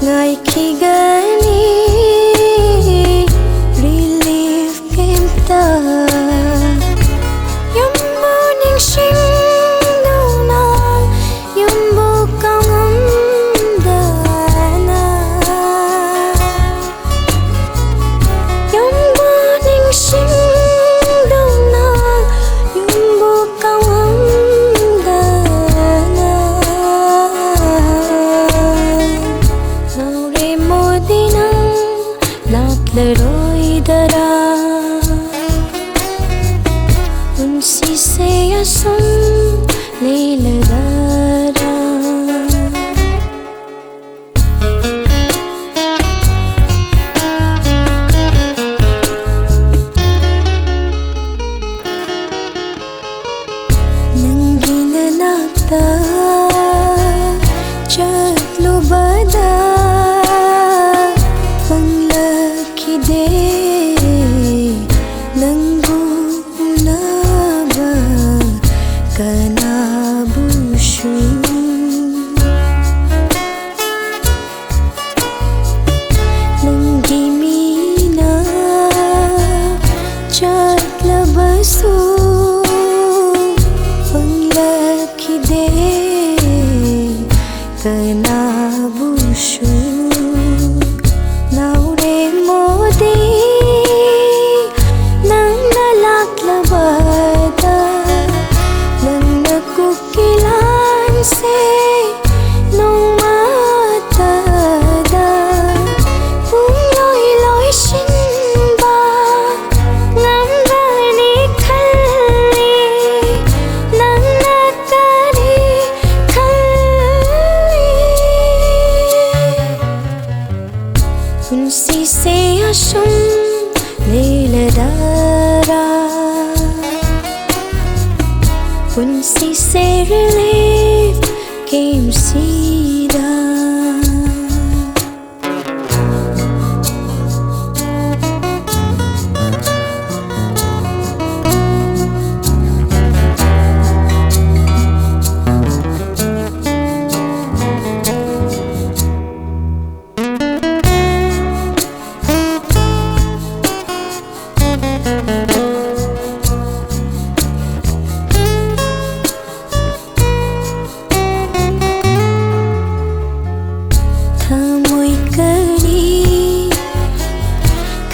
Ngày khi gani relief kem ta yum morning sing no na yum bu kang da na yum morning sing no na yum bu kang da na लरोई दरा उनसी से असम ले लदारा नंगी ननाता चलो बदा nanggu naba kana bushu nanggi mina chat labasu panglaki de kana bushu naure modi से nung mata da pung loi loi shin ba ngam ba ni khali nang na ka ni khali unsi se ashum le dara unsi se relief came sida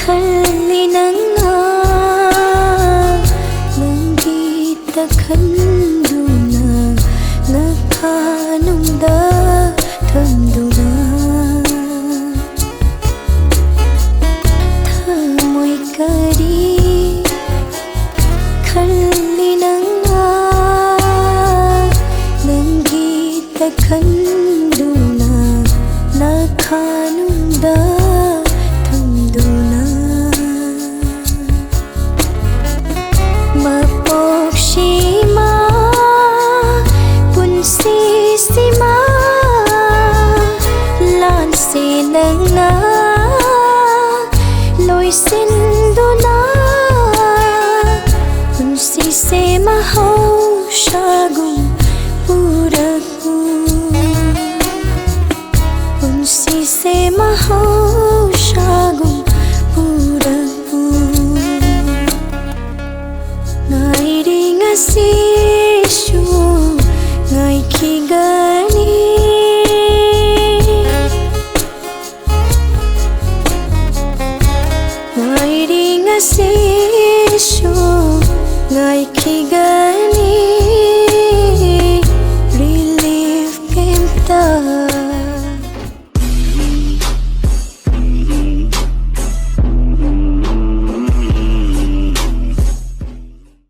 khali nanga nangi ta khanduna nakhanumda thanduna thamoi kari khali nanga nangi ta khanduna nakhanumda nang na loi sin do na unsi se maho shagum puraku unsi se maho shagum